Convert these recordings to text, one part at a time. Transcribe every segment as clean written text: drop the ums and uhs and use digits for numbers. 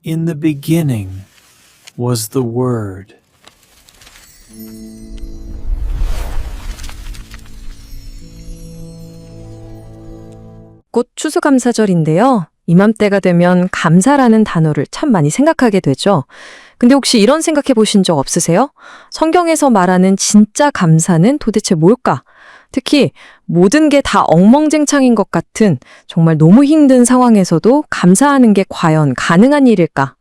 In the beginning was the Word. 곧 추수감사절인데요. 이맘때가 되면 감사라는 단어를 참 많이 생각하게 되죠. 근데 혹시 이런 생각해 보신 적 없으세요? 성경에서 말하는 진짜 감사는 도대체 뭘까? 특히 모든 게 다 엉망진창인 것 같은 정말 너무 힘든 상황에서도 감사하는 게 과연 가능한 일일까?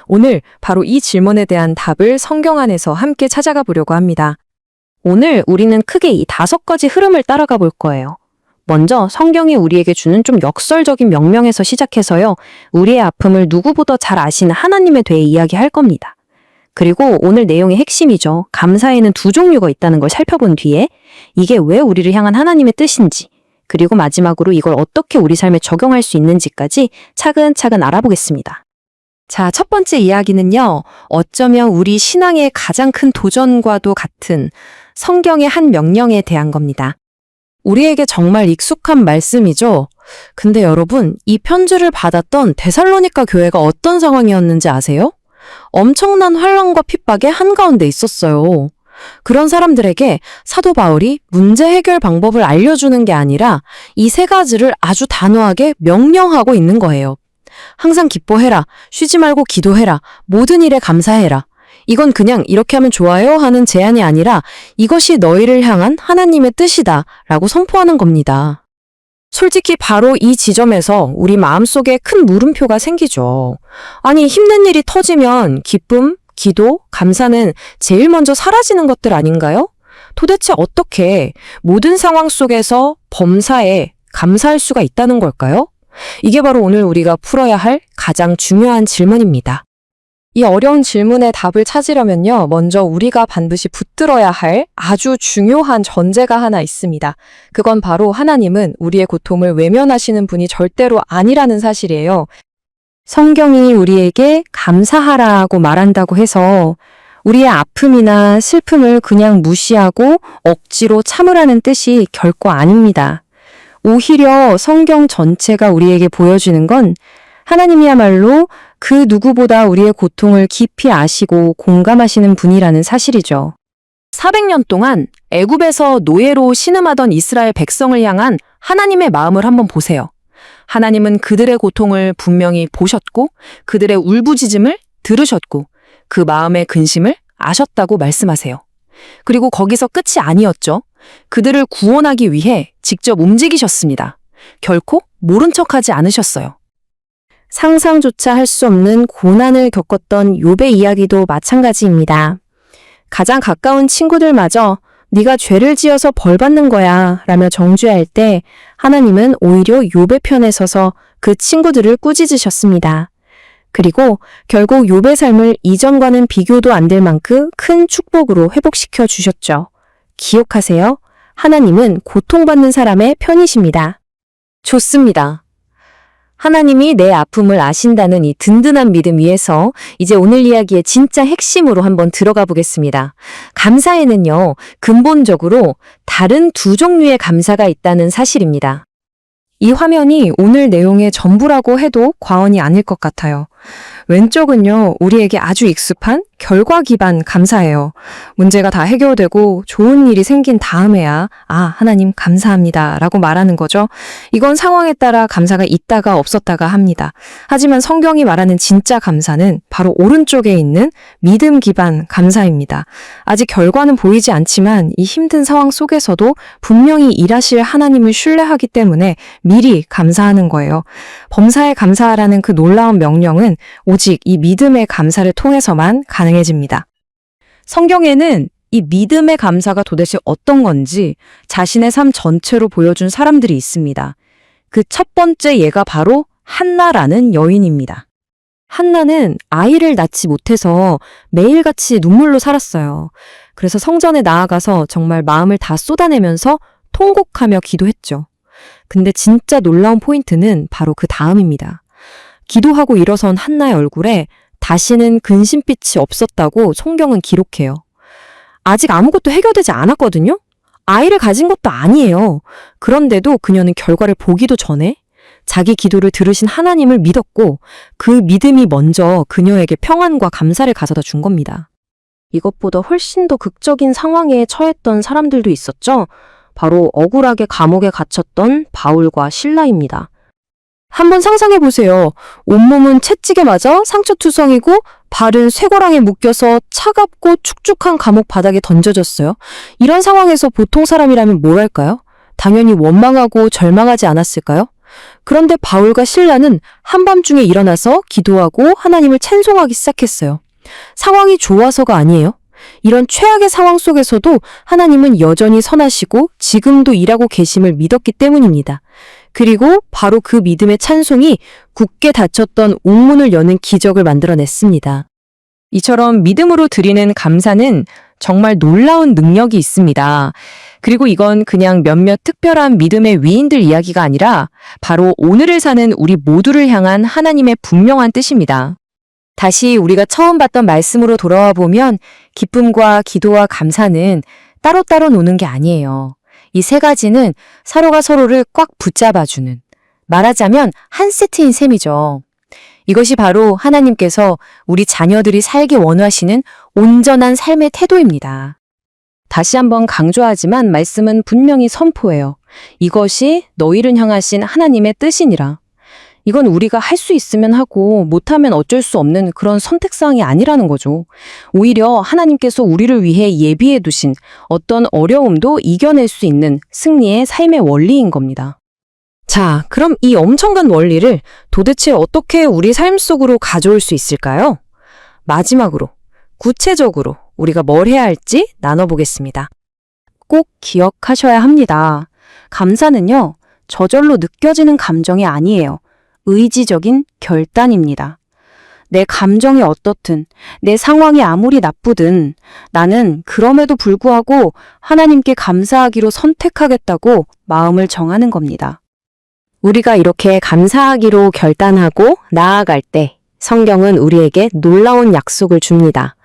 오늘 바로 이 질문에 대한 답을 성경 안에서 함께 찾아가 보려고 합니다. 오늘 우리는 크게 이 5가지 흐름을 따라가 볼 거예요. 먼저 성경이 우리에게 주는 좀 역설적인 명령에서 시작해서요. 우리의 아픔을 누구보다 잘 아시는 하나님에 대해 이야기할 겁니다. 그리고 오늘 내용의 핵심이죠. 감사에는 2종류가 있다는 걸 살펴본 뒤에 이게 왜 우리를 향한 하나님의 뜻인지, 그리고 마지막으로 이걸 어떻게 우리 삶에 적용할 수 있는지까지 차근차근 알아보겠습니다. 자, 첫 번째 이야기는요. 어쩌면 우리 신앙의 가장 큰 도전과도 같은 성경의 한 명령에 대한 겁니다. 우리에게 정말 익숙한 말씀이죠. 근데 여러분, 이 편지를 받았던 데살로니가 교회가 어떤 상황이었는지 아세요? 엄청난 환난과 핍박의 한가운데 있었어요. 그런 사람들에게 사도 바울이 문제 해결 방법을 알려주는 게 아니라 이 3가지를 아주 단호하게 명령하고 있는 거예요. 항상 기뻐해라, 쉬지 말고 기도해라, 모든 일에 감사해라. 이건 그냥 이렇게 하면 좋아요 하는 제안이 아니라 이것이 너희를 향한 하나님의 뜻이다 라고 선포하는 겁니다. 솔직히 바로 이 지점에서 우리 마음속에 큰 물음표가 생기죠. 아니, 힘든 일이 터지면 기쁨, 기도, 감사는 제일 먼저 사라지는 것들 아닌가요? 도대체 어떻게 모든 상황 속에서 범사에 감사할 수가 있다는 걸까요? 이게 바로 오늘 우리가 풀어야 할 가장 중요한 질문입니다. 이 어려운 질문의 답을 찾으려면요, 먼저 우리가 반드시 붙들어야 할 아주 중요한 전제가 하나 있습니다. 그건 바로 하나님은 우리의 고통을 외면하시는 분이 절대로 아니라는 사실이에요. 성경이 우리에게 감사하라고 말한다고 해서 우리의 아픔이나 슬픔을 그냥 무시하고 억지로 참으라는 뜻이 결코 아닙니다. 오히려 성경 전체가 우리에게 보여주는 건 하나님이야말로 그 누구보다 우리의 고통을 깊이 아시고 공감하시는 분이라는 사실이죠. 400년 동안 애굽에서 노예로 신음하던 이스라엘 백성을 향한 하나님의 마음을 한번 보세요. 하나님은 그들의 고통을 분명히 보셨고 그들의 울부짖음을 들으셨고 그 마음의 근심을 아셨다고 말씀하세요. 그리고 거기서 끝이 아니었죠. 그들을 구원하기 위해 직접 움직이셨습니다. 결코 모른 척하지 않으셨어요. 상상조차 할 수 없는 고난을 겪었던 욥의 이야기도 마찬가지입니다. 가장 가까운 친구들마저 네가 죄를 지어서 벌 받는 거야 라며 정죄할 때 하나님은 오히려 욥의 편에 서서 그 친구들을 꾸짖으셨습니다. 그리고 결국 욥의 삶을 이전과는 비교도 안 될 만큼 큰 축복으로 회복시켜 주셨죠. 기억하세요. 하나님은 고통받는 사람의 편이십니다. 좋습니다. 하나님이 내 아픔을 아신다는 이 든든한 믿음 위에서 이제 오늘 이야기의 진짜 핵심으로 한번 들어가 보겠습니다. 감사에는요, 근본적으로 다른 2종류의 감사가 있다는 사실입니다. 이 화면이 오늘 내용의 전부라고 해도 과언이 아닐 것 같아요. 왼쪽은요, 우리에게 아주 익숙한 결과 기반 감사예요. 문제가 다 해결되고 좋은 일이 생긴 다음에야 하나님 감사합니다 라고 말하는 거죠. 이건 상황에 따라 감사가 있다가 없었다가 합니다. 하지만 성경이 말하는 진짜 감사는 바로 오른쪽에 있는 믿음 기반 감사입니다. 아직 결과는 보이지 않지만 이 힘든 상황 속에서도 분명히 일하실 하나님을 신뢰하기 때문에 미리 감사하는 거예요. 범사에 감사하라는 그 놀라운 명령은 오직 이 믿음의 감사를 통해서만 가능해집니다. 성경에는 이 믿음의 감사가 도대체 어떤 건지 자신의 삶 전체로 보여준 사람들이 있습니다. 그 첫 번째 예가 바로 한나라는 여인입니다. 한나는 아이를 낳지 못해서 매일같이 눈물로 살았어요. 그래서 성전에 나아가서 정말 마음을 다 쏟아내면서 통곡하며 기도했죠. 근데 진짜 놀라운 포인트는 바로 그 다음입니다. 기도하고 일어선 한나의 얼굴에 다시는 근심빛이 없었다고 성경은 기록해요. 아직 아무것도 해결되지 않았거든요? 아이를 가진 것도 아니에요. 그런데도 그녀는 결과를 보기도 전에 자기 기도를 들으신 하나님을 믿었고 그 믿음이 먼저 그녀에게 평안과 감사를 가져다 준 겁니다. 이것보다 훨씬 더 극적인 상황에 처했던 사람들도 있었죠. 바로 억울하게 감옥에 갇혔던 바울과 실라입니다. 한번 상상해 보세요. 온몸은 채찍에 맞아 상처투성이고 발은 쇠고랑에 묶여서 차갑고 축축한 감옥 바닥에 던져졌어요. 이런 상황에서 보통 사람이라면 뭘 할까요? 당연히 원망하고 절망하지 않았을까요? 그런데 바울과 실라는 한밤중에 일어나서 기도하고 하나님을 찬송하기 시작했어요. 상황이 좋아서가 아니에요. 이런 최악의 상황 속에서도 하나님은 여전히 선하시고 지금도 일하고 계심을 믿었기 때문입니다. 그리고 바로 그 믿음의 찬송이 굳게 닫혔던 옥문을 여는 기적을 만들어냈습니다. 이처럼 믿음으로 드리는 감사는 정말 놀라운 능력이 있습니다. 그리고 이건 그냥 몇몇 특별한 믿음의 위인들 이야기가 아니라 바로 오늘을 사는 우리 모두를 향한 하나님의 분명한 뜻입니다. 다시 우리가 처음 봤던 말씀으로 돌아와 보면 기쁨과 기도와 감사는 따로따로 노는 게 아니에요. 이 세 가지는 서로가 서로를 꽉 붙잡아주는, 말하자면 한 세트인 셈이죠. 이것이 바로 하나님께서 우리 자녀들이 살기 원하시는 온전한 삶의 태도입니다. 다시 한번 강조하지만 말씀은 분명히 선포해요. 이것이 너희를 향하신 하나님의 뜻이니라. 이건 우리가 할 수 있으면 하고 못하면 어쩔 수 없는 그런 선택사항이 아니라는 거죠. 오히려 하나님께서 우리를 위해 예비해 두신 어떤 어려움도 이겨낼 수 있는 승리의 삶의 원리인 겁니다. 자, 그럼 이 엄청난 원리를 도대체 어떻게 우리 삶 속으로 가져올 수 있을까요? 마지막으로, 구체적으로 우리가 뭘 해야 할지 나눠보겠습니다. 꼭 기억하셔야 합니다. 감사는요, 저절로 느껴지는 감정이 아니에요. 의지적인 결단입니다. 내 감정이 어떻든, 내 상황이 아무리 나쁘든 나는 그럼에도 불구하고 하나님께 감사하기로 선택하겠다고 마음을 정하는 겁니다. 우리가 이렇게 감사하기로 결단하고 나아갈 때 성경은 우리에게 놀라운 약속을 줍니다.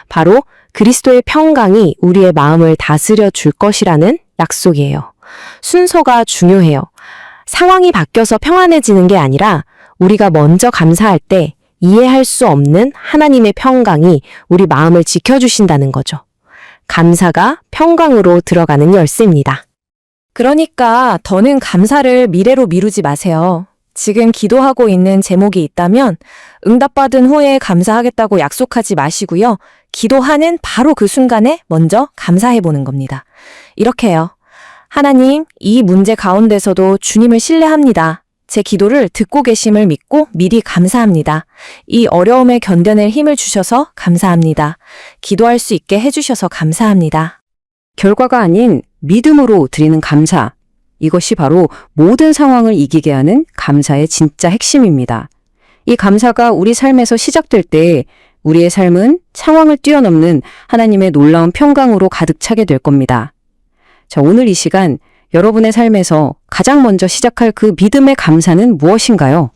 바로 그리스도의 평강이 우리의 마음을 다스려 줄 것이라는 약속이에요. 순서가 중요해요. 상황이 바뀌어서 평안해지는 게 아니라 우리가 먼저 감사할 때 이해할 수 없는 하나님의 평강이 우리 마음을 지켜주신다는 거죠. 감사가 평강으로 들어가는 열쇠입니다. 그러니까 더는 감사를 미래로 미루지 마세요. 지금 기도하고 있는 제목이 있다면 응답받은 후에 감사하겠다고 약속하지 마시고요. 기도하는 바로 그 순간에 먼저 감사해보는 겁니다. 이렇게요. 하나님, 이 문제 가운데서도 주님을 신뢰합니다. 제 기도를 듣고 계심을 믿고 미리 감사합니다. 이 어려움에 견뎌낼 힘을 주셔서 감사합니다. 기도할 수 있게 해주셔서 감사합니다. 결과가 아닌 믿음으로 드리는 감사. 이것이 바로 모든 상황을 이기게 하는 감사의 진짜 핵심입니다. 이 감사가 우리 삶에서 시작될 때 우리의 삶은 상황을 뛰어넘는 하나님의 놀라운 평강으로 가득 차게 될 겁니다. 자, 오늘 이 시간 여러분의 삶에서 가장 먼저 시작할 그 믿음의 감사는 무엇인가요?